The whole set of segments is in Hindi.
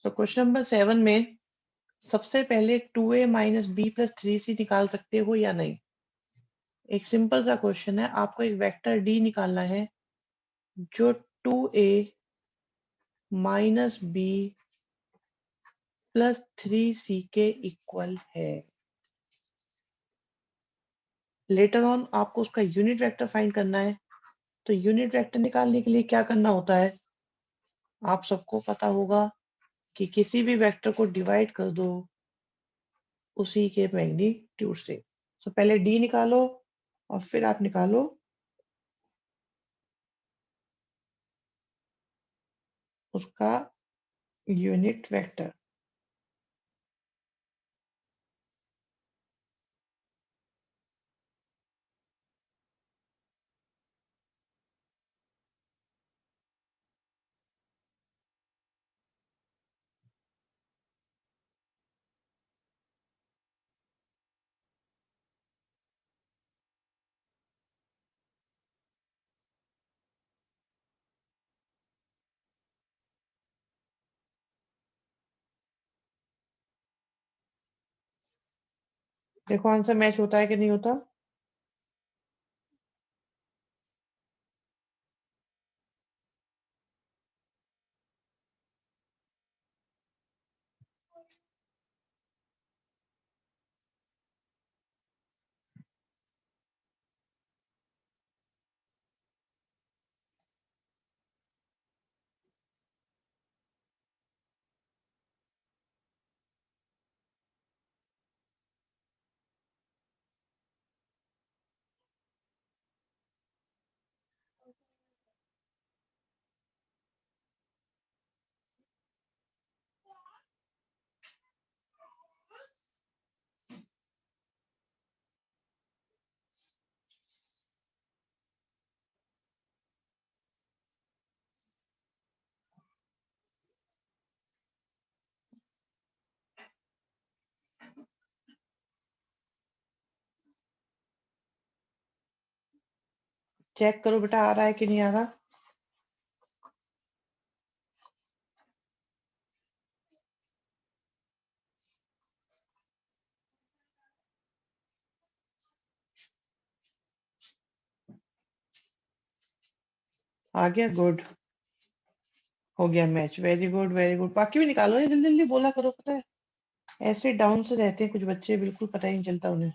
तो क्वेश्चन नंबर 7 में सबसे पहले 2a minus B plus 3c निकाल सकते हो या नहीं? एक सिंपल सा क्वेश्चन है, आपको एक वेक्टर डी निकालना है जो 2a minus B plus 3c के इक्वल है। लेटर ऑन आपको उसका यूनिट वेक्टर फाइंड करना है। तो यूनिट वेक्टर निकालने के लिए क्या करना होता है? आप सबको पता होगा कि किसी भी वेक्टर को डिवाइड कर दो उसी के मैग्नीट्यूड से। तो पहले डी निकालो और फिर आप निकालो उसका यूनिट वेक्टर। देखो आंसर मैच होता है कि नहीं होता। चेक करो बेटा आ रहा है कि नहीं आ रहा। आ गया, गुड। हो गया match, very good very good. बाकी भी निकालो, ये जल्दी जल्दी बोला करो, पता है ऐसे डाउन से रहते हैं कुछ बच्चे, बिल्कुल पता ही नहीं चलता उन्हें।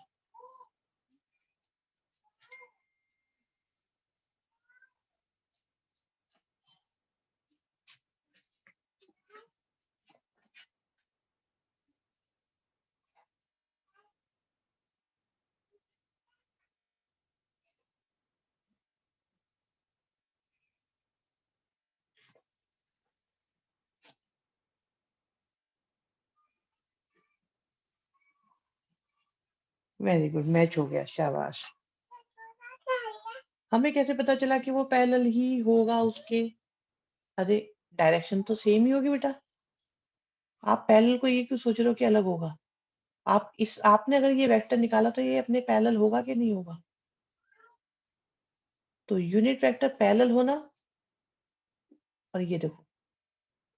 वेरी गुड, मैच हो गया, शाबाश। हमें कैसे पता चला कि वो पैरेलल ही होगा उसके? अरे डायरेक्शन तो सेम ही होगी बेटा। आप पैरेलल को ये क्यों सोच रहे हो कि अलग होगा? आप इस आपने अगर ये वेक्टर निकाला तो ये अपने पैरेलल होगा कि नहीं होगा? तो यूनिट वेक्टर पैरेलल होना, और ये देखो,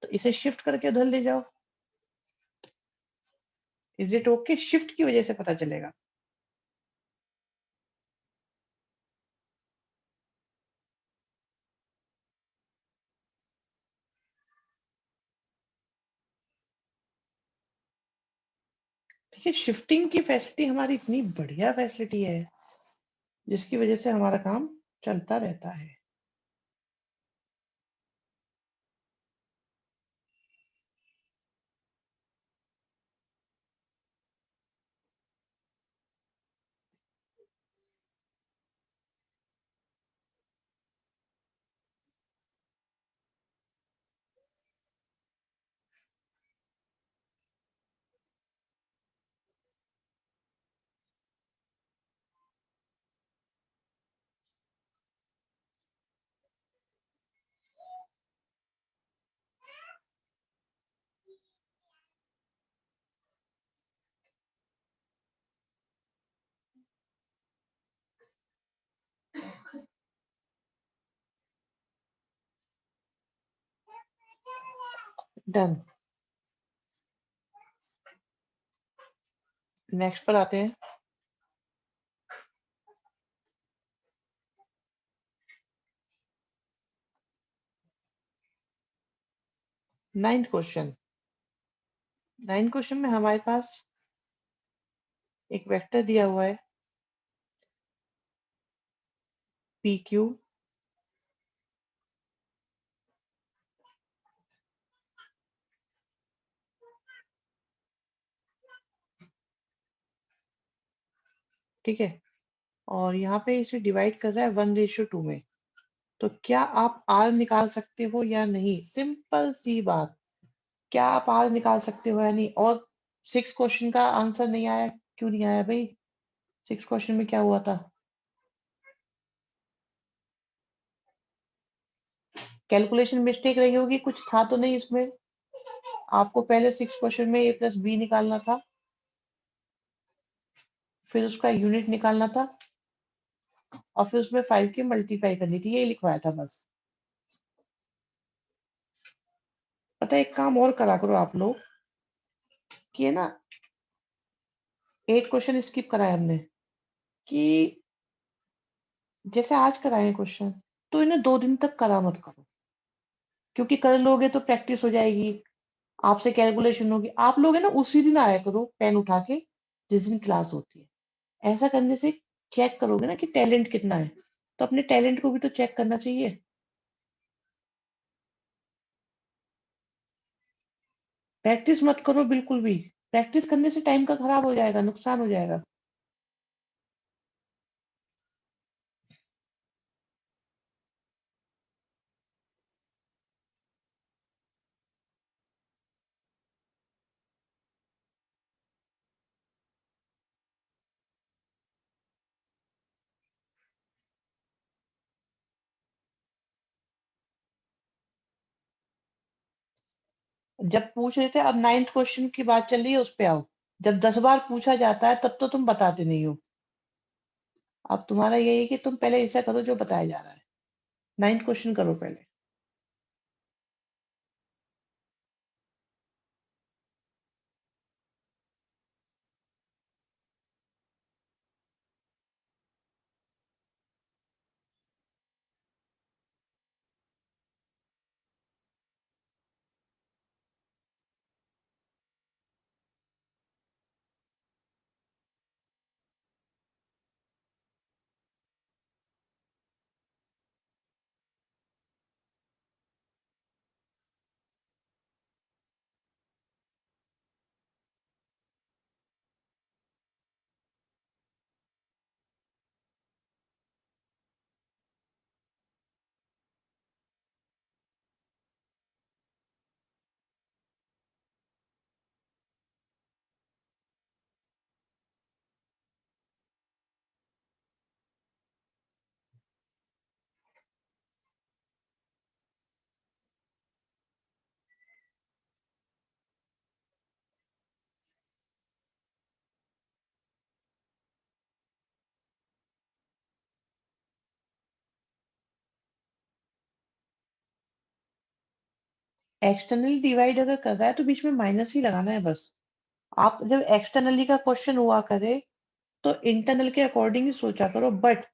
तो इसे शिफ्ट करके उधर ले जाओ। Is it okay? शिफ्ट की वजह से पता चलेगा। देखिए शिफ्टिंग की फैसिलिटी हमारी इतनी बढ़िया फैसिलिटी है जिसकी वजह से हमारा काम चलता रहता है। डन। नेक्स्ट पर आते हैं। Ninth question. नाइन्थ क्वेश्चन में हमारे पास एक वेक्टर दिया हुआ है पी क्यू, ठीक है, और यहाँ पे इसे डिवाइड कर रहा है 1:2 में। तो क्या आप आर निकाल सकते हो या नहीं? सिंपल सी बात, क्या आप आर निकाल सकते हो या नहीं? और सिक्स क्वेश्चन का आंसर नहीं आया, क्यों नहीं आया भाई? सिक्स क्वेश्चन में क्या हुआ था? कैलकुलेशन मिस्टेक रही होगी, कुछ था तो नहीं इसमें? आपको पहले सिक्स क्वेश्चन में ए प्लस बी निकालना था, फिर उसका यूनिट निकालना था, और फिर उसमें 5 की मल्टीप्लाई करनी थी, ये लिखवाया था बस। पता है, एक काम और करा करो आप लोग, कि है ना, एक क्वेश्चन स्किप कराया हमने, कि जैसे आज कराए क्वेश्चन, तो इन्हें 2 दिन तक करा मत करो, क्योंकि कर लोगे तो प्रैक्टिस हो जाएगी, आपसे कैलकुलेशन होगी। आप लोग है ना उसी दिन आया करो पेन उठा के, जिस दिन क्लास होती है। ऐसा करने से चेक करोगे ना कि टैलेंट कितना है, तो अपने टैलेंट को भी तो चेक करना चाहिए। प्रैक्टिस मत करो बिल्कुल भी। प्रैक्टिस करने से टाइम का खराब हो जाएगा, नुकसान हो जाएगा। जब पूछ रहे थे, अब नाइन्थ क्वेश्चन की बात चल रही है, उस पे आओ। जब 10 बार पूछा जाता है तब तो तुम बताते नहीं हो। अब तुम्हारा यही है कि तुम पहले ऐसा करो जो बताया जा रहा है। नाइन्थ क्वेश्चन करो पहले। एक्सटर्नली डिवाइड अगर कर रहा है तो बीच में माइनस ही लगाना है बस। आप जब एक्सटर्नली का क्वेश्चन हुआ करे तो इंटरनल के अकॉर्डिंग ही सोचा करो, बट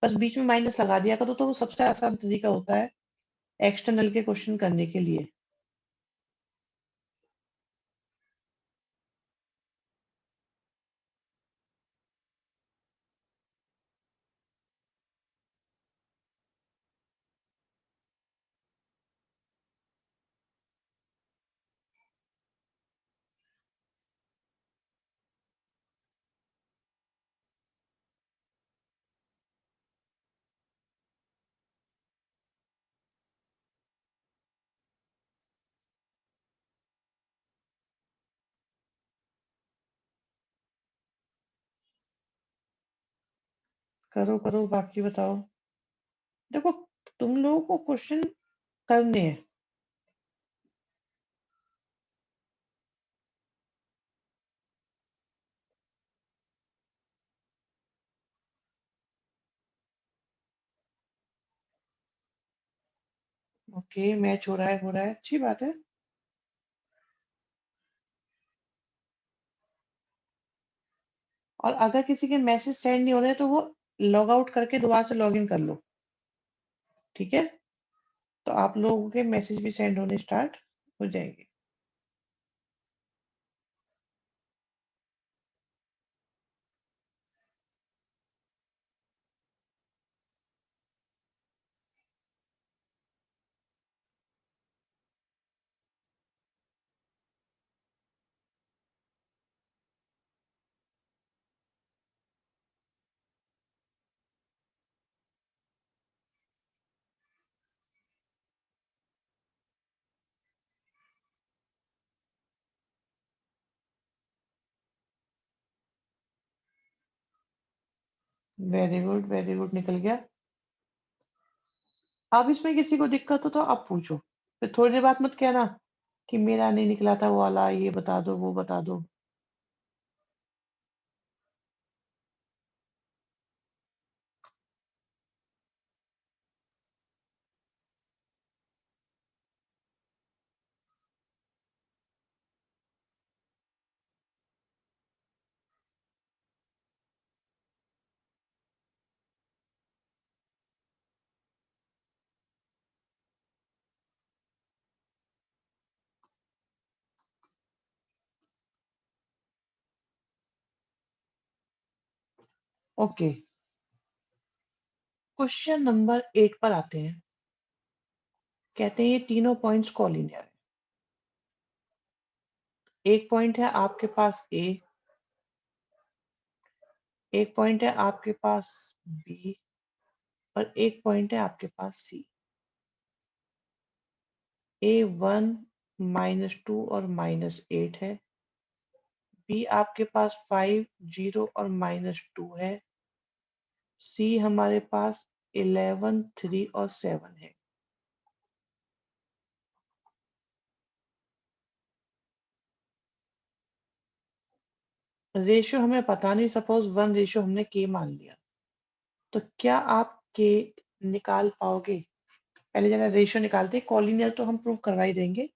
बस बीच में माइनस लगा दिया करो, तो वो सबसे आसान तरीका होता है एक्सटर्नल के क्वेश्चन करने के लिए। करो करो, बाकी बताओ। देखो, तुम लोगों को क्वेश्चन करने हैं। ओके, मैच हो रहा है, अच्छी बात है। और अगर किसी के मैसेज सेंड नहीं हो रहे तो वो लॉग आउट करके दोबारा से लॉग इन कर लो, ठीक है? तो आप लोगों के मैसेज भी सेंड होने स्टार्ट हो जाएंगे। वेरी गुड निकल गया। अब इसमें किसी को दिक्कत हो तो आप पूछो, फिर थोड़ी देर बाद मत कहना कि मेरा नहीं निकला था वो वाला, ये बता दो वो बता दो। ओके, क्वेश्चन नंबर 8 पर आते हैं। कहते हैं ये तीनों पॉइंट्स कॉलिनियर है। एक पॉइंट है आपके पास ए, एक पॉइंट है आपके पास बी, और एक पॉइंट है आपके पास सी। ए 1 -2 और -8 है, बी आपके पास 5 0 और -2 है, सी हमारे पास 11 3 और 7 है। रेशियो हमें पता नहीं, सपोज 1 रेशियो हमने के मान लिया, तो क्या आप के निकाल पाओगे? पहले जरा रेशियो निकालते हैं, कॉलिनियर तो हम प्रूव करवा ही देंगे।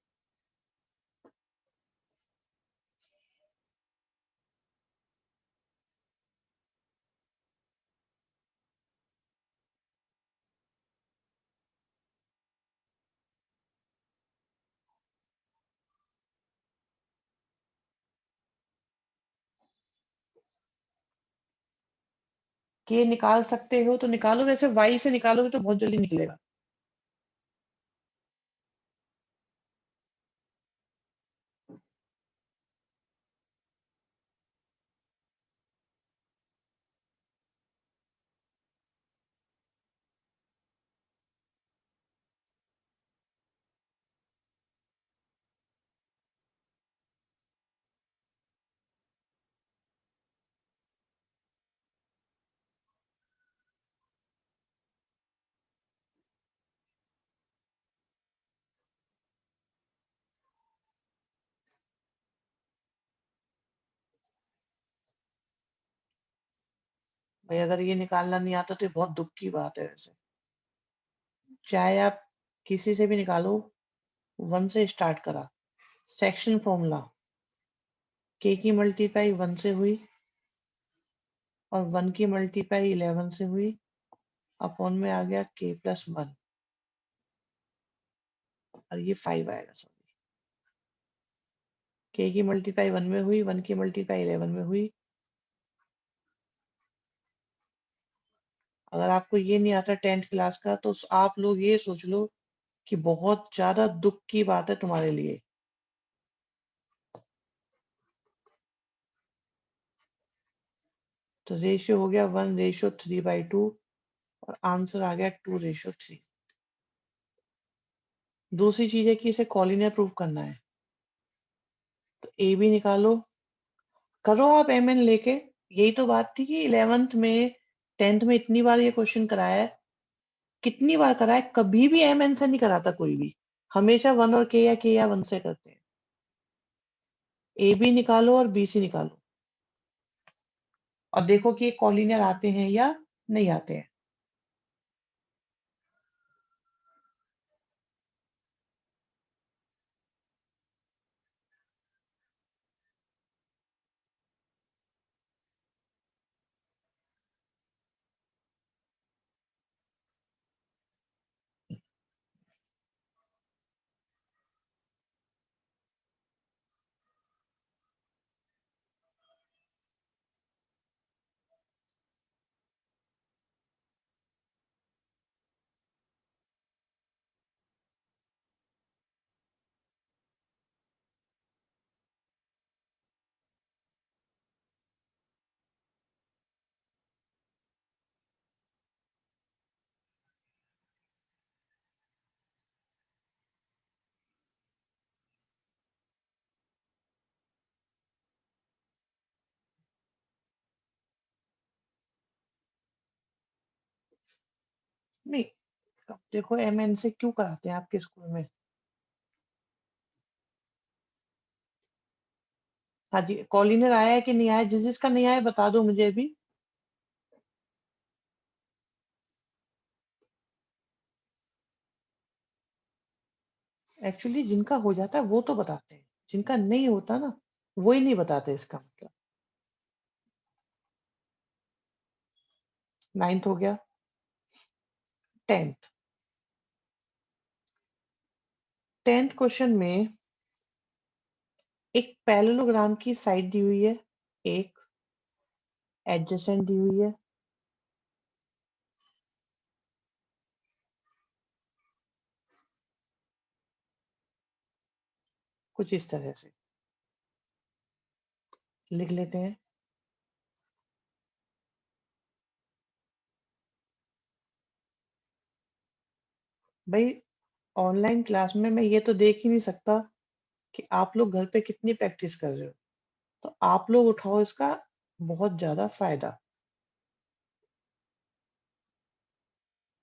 के निकाल सकते हो तो निकालो, वैसे वाई से निकालोगे तो बहुत जल्दी निकलेगा। भाई अगर ये निकालना नहीं आता तो ये बहुत दुख की बात है। वैसे चाहे आप किसी से भी निकालो, 1 से स्टार्ट करा, सेक्शन फॉर्मूला, के की मल्टीप्लाई 1 से हुई और 1 की मल्टीप्लाई 11 से हुई, अपॉन में आ गया के प्लस 1, और ये 5 आएगा। सॉरी, के की मल्टीप्लाई 1 में हुई, 1 की मल्टीप्लाई 11 में हुई। अगर आपको ये नहीं आता 10th क्लास का तो आप लोग ये सोच लो कि बहुत ज्यादा दुख की बात है तुम्हारे लिए। तो रेशियो हो गया 1:3/2 और आंसर आ गया 2:3। दूसरी चीज है कि इसे कॉलिनियर प्रूव करना है, तो ए भी निकालो, करो आप एम एन लेके। यही तो बात थी कि 11th में 10th में इतनी बार ये क्वेश्चन कराया है, कितनी बार कराया है, कभी भी एम एन से नहीं कराता कोई भी, हमेशा 1 और के या 1 से करते हैं। ए बी निकालो और बी सी निकालो और देखो कि ये कॉलिनियर आते हैं या नहीं आते हैं। नहीं, अब देखो एमएन से क्यों कराते हैं आपके स्कूल में? हाँ जी, कॉलिनर आया है कि नहीं आया? जिसका नहीं आया बता दो मुझे अभी। एक्चुअली जिनका हो जाता है वो तो बताते हैं, जिनका नहीं होता ना वो ही नहीं बताते, इसका मतलब। 9th हो गया। 10th। 10th क्वेश्चन में एक पैरेललोग्राम की साइड दी हुई है, एक एडजेसेंट दी हुई है, कुछ इस तरह से लिख लेते हैं। भाई ऑनलाइन क्लास में मैं ये तो देख ही नहीं सकता कि आप लोग घर पे कितनी प्रैक्टिस कर रहे हो, तो आप लोग उठाओ इसका बहुत ज्यादा फायदा।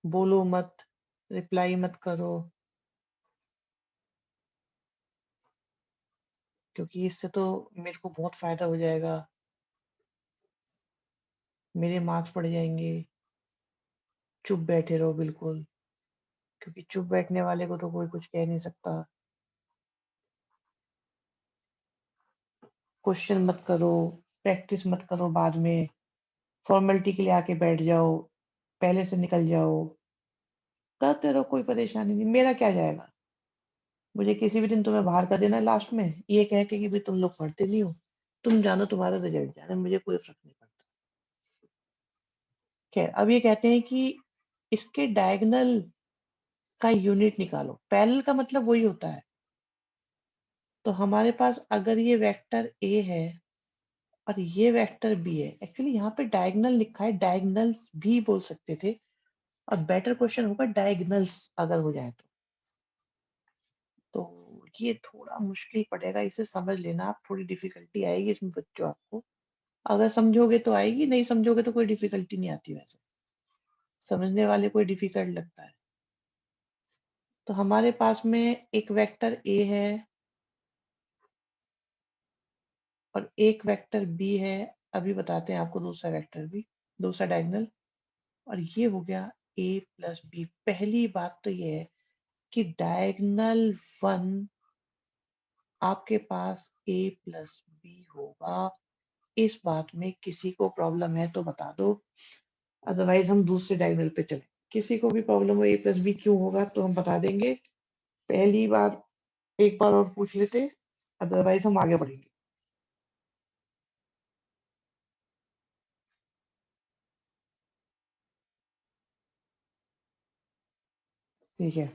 बोलो मत, रिप्लाई मत करो, क्योंकि इससे तो मेरे को बहुत फायदा हो जाएगा, मेरे मार्क्स बढ़ जाएंगे। चुप बैठे रहो बिल्कुल, क्योंकि चुप बैठने वाले को तो कोई कुछ कह नहीं सकता। क्वेश्चन मत करो, प्रैक्टिस मत करो, बाद में फॉर्मेलिटी के लिए आके बैठ जाओ, पहले से निकल जाओ, करते रहो, कोई परेशानी नहीं, मेरा क्या जाएगा। मुझे किसी भी दिन तुम्हें बाहर कर देना है लास्ट में, ये कह के कि भाई तुम लोग पढ़ते नहीं हो, तुम जानो तुम्हारा रिजल्ट जाना, मुझे कोई फर्क नहीं पड़ता। खैर, अब ये कहते हैं कि इसके डायगोनल का यूनिट निकालो। पैरेलल का मतलब वही होता है। तो हमारे पास अगर ये वेक्टर ए है और ये वेक्टर बी है, एक्चुअली यहाँ पे डायगोनल लिखा है, डायगोनल्स भी बोल सकते थे, और बेटर क्वेश्चन होगा डायगोनल्स अगर हो जाए तो ये थोड़ा मुश्किल पड़ेगा, इसे समझ लेना आप, थोड़ी डिफिकल्टी आएगी इसमें बच्चों आपको। अगर समझोगे तो आएगी, नहीं समझोगे तो कोई डिफिकल्टी नहीं आती, वैसे समझने वाले को डिफिकल्ट लगता है। तो हमारे पास में एक वेक्टर ए है और एक वेक्टर बी है। अभी बताते हैं आपको दूसरा वेक्टर भी, दूसरा डायगोनल। और ये हो गया ए प्लस बी। पहली बात तो ये है कि डायगोनल वन आपके पास ए प्लस बी होगा। इस बात में किसी को प्रॉब्लम है तो बता दो, अदरवाइज हम दूसरे डायगोनल पे चले। किसी को भी प्रॉब्लम हो ए प्लस बी क्यों होगा तो हम बता देंगे, पहली बार एक बार और पूछ लेते, अदरवाइज हम आगे बढ़ेंगे। ठीक है।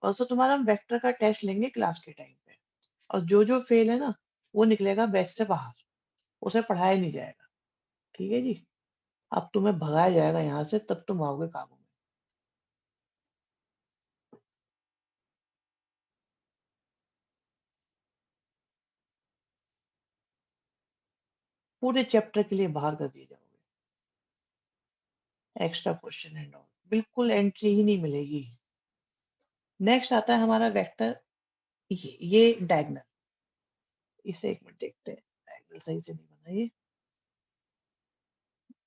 और so तुम्हारा हम वेक्टर का टेस्ट लेंगे क्लास के टाइम पे, और जो जो फेल है ना वो निकलेगा बैच से बाहर, उसे पढ़ाया नहीं जाएगा। ठीक है जी। अब तुम्हें भगाया जाएगा यहाँ से, तब तुम आओगे काबू में। पूरे चैप्टर के लिए बाहर कर दिए जाओगे, एक्स्ट्रा क्वेश्चन एंड ऑल, बिल्कुल एंट्री ही नहीं मिलेगी। नेक्स्ट आता है हमारा वेक्टर, ये डायगोनल। इसे एक मिनट देखते हैं, डायगोनल सही से नहीं बना ये।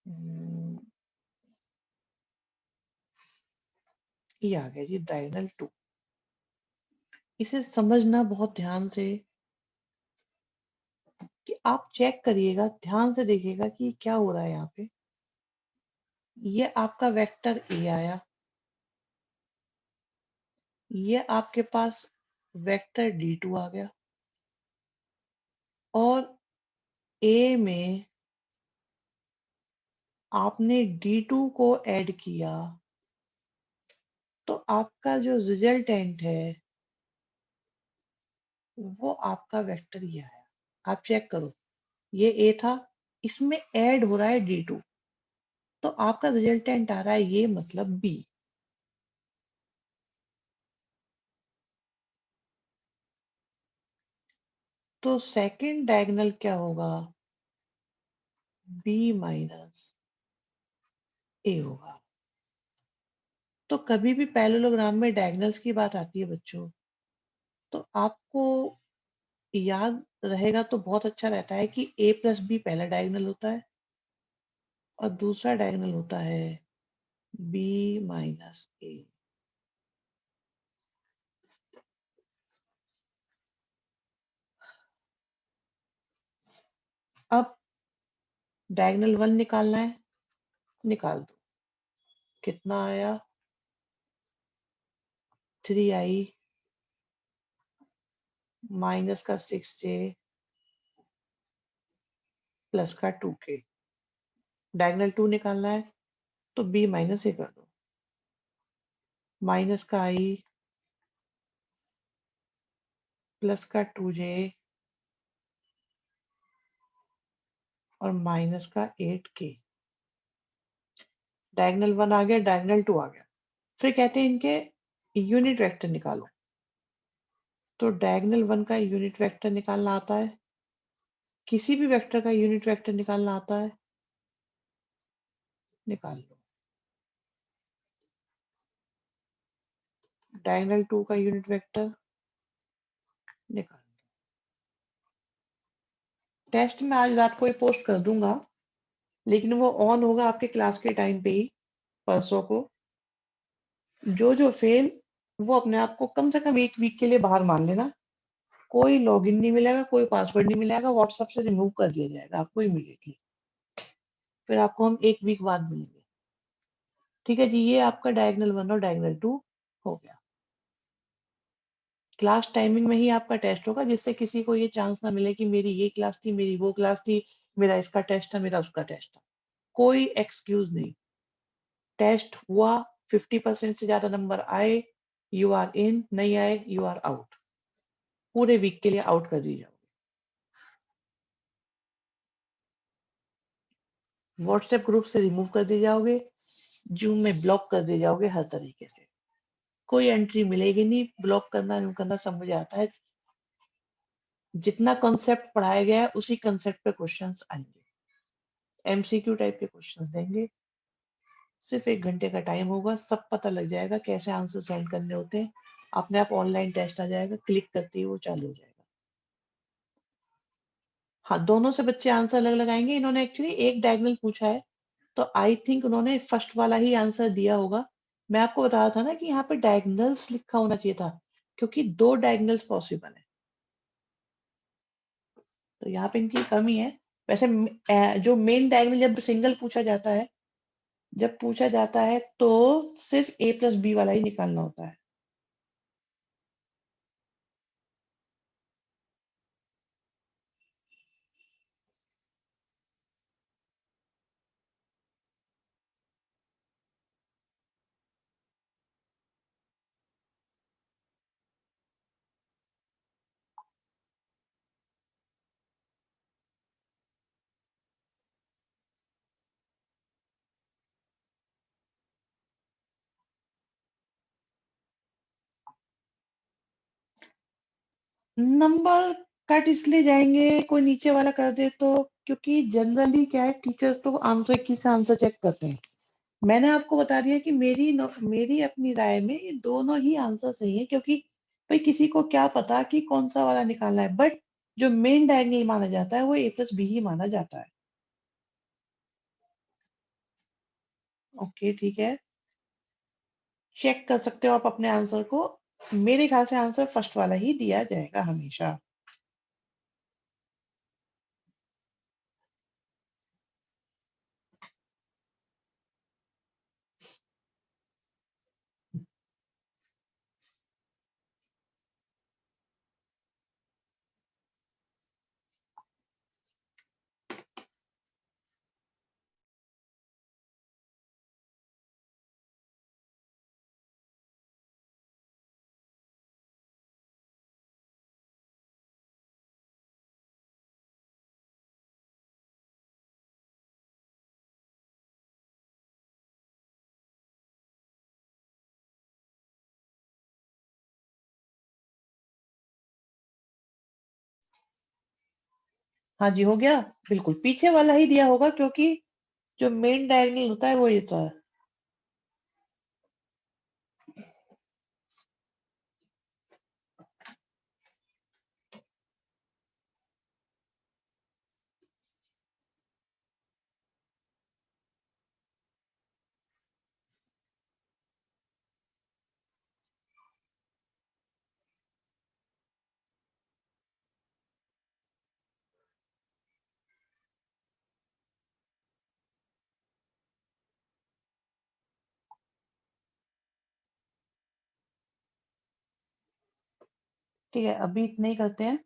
हम्म, ये आ गया जी डायगोनल 2। इसे समझना बहुत ध्यान से, कि आप चेक करिएगा, ध्यान से देखिएगा कि क्या हो रहा है यहाँ पे। ये आपका वेक्टर ए आया, ये आपके पास वेक्टर D2 आ गया, और ए में आपने D2 को ऐड किया, तो आपका जो रिजल्टेंट है वो आपका वेक्टर ये आया। आप चेक करो, ये ए था, इसमें ऐड हो रहा है D2, तो आपका रिजल्टेंट आ रहा है ये मतलब बी। तो सेकंड डायगोनल क्या होगा, बी माइनस ए होगा। तो कभी भी पैरेललोग्राम में डायगोनल्स की बात आती है बच्चों, तो आपको याद रहेगा तो बहुत अच्छा रहता है कि ए प्लस बी पहला डायगोनल होता है और दूसरा डायगोनल होता है बी माइनस ए। अब डायगोनल 1 निकालना है, निकाल दो। कितना आया? 3i माइनस का 6j प्लस का 2k। डायगोनल 2 निकालना है तो b माइनस ए कर दो। माइनस का i प्लस का 2j और माइनस का 8k। डायगोनल 1 आ गया, डायगोनल 2 आ गया। फिर कहते हैं इनके यूनिट वेक्टर निकालो। तो डायगोनल 1 का यूनिट वेक्टर निकालना आता है, किसी भी वेक्टर का यूनिट वेक्टर निकालना आता है, निकाल लो। डायगोनल 2 का यूनिट वेक्टर निकाल लो। टेस्ट में आज रात को ही पोस्ट कर दूंगा, लेकिन वो ऑन होगा आपके क्लास के टाइम पे ही, परसों को। जो फेल वो अपने आप को कम से कम 1 वीक के लिए बाहर मान लेना। कोई लॉगिन नहीं मिलेगा, कोई पासवर्ड नहीं मिलेगा, व्हाट्सएप से रिमूव कर दिया जाएगा आपको इमीडिएटली। फिर आपको हम 1 वीक बाद मिलेंगे। ठीक है जी, ये आपका डायगोनल 1 और डायगोनल 2 हो गया। क्लास टाइमिंग में ही आपका टेस्ट होगा, जिससे किसी को ये चांस ना मिले कि मेरी ये क्लास थी, मेरी वो क्लास थी, मेरा इसका टेस्ट था, मेरा उसका टेस्ट था। कोई एक्सक्यूज नहीं। टेस्ट हुआ, 50% से ज्यादा नंबर आए, यू आर इन, नहीं आए यू आर आउट। पूरे वीक के लिए आउट कर दी जाओगे। व्हाट्सएप ग्रुप से रिमूव कर दिए जाओगे, जूम में ब्लॉक कर दिए जाओगे हर तरीके से। कोई एंट्री मिलेगी नहीं, ब्लॉक करना नहीं करना सब मुझे आता है। जितना कॉन्सेप्ट पढ़ाया गया है उसी कॉन्सेप्ट पे क्वेश्चंस आएंगे, एमसीक्यू टाइप के क्वेश्चंस देंगे। सिर्फ 1 घंटे का टाइम होगा, सब पता लग जाएगा कैसे आंसर सेंड करने होते हैं। अपने आप ऑनलाइन टेस्ट आ जाएगा, क्लिक करते ही वो चालू हो जाएगा। हाँ, दोनों से बच्चे आंसर अलग लगाएंगे। इन्होंने एक्चुअली एक डायगोनल पूछा है, तो आई थिंक उन्होंने फर्स्ट वाला ही आंसर दिया होगा। मैं आपको बता रहा था ना कि यहाँ पे डायगोनल्स लिखा होना चाहिए था, क्योंकि 2 डायगोनल्स पॉसिबल है। तो यहाँ पे इनकी कमी है। वैसे जो मेन डायगोनल जब सिंगल पूछा जाता है, जब पूछा जाता है तो सिर्फ ए प्लस बी वाला ही निकालना होता है। नंबर कट इसलिए जाएंगे कोई नीचे वाला कर दे तो, क्योंकि जनरली क्या है, टीचर्स तो आंसर की से आंसर चेक करते हैं। मैंने आपको बता दिया कि मेरी अपनी राय में ये दोनों ही आंसर सही है, क्योंकि भाई किसी को क्या पता कि कौन सा वाला निकालना है। बट जो मेन डायगोनल माना जाता है वो ए प्लस बी ही माना जाता है। ओके ठीक है, चेक कर सकते हो आप अपने आंसर को। मेरे ख्याल से आंसर फर्स्ट वाला ही दिया जाएगा हमेशा। हाँ जी, हो गया? बिल्कुल, पीछे वाला ही दिया होगा क्योंकि जो मेन डायगोनल होता है वो ये तो है। ठीक है, अभी नहीं करते हैं।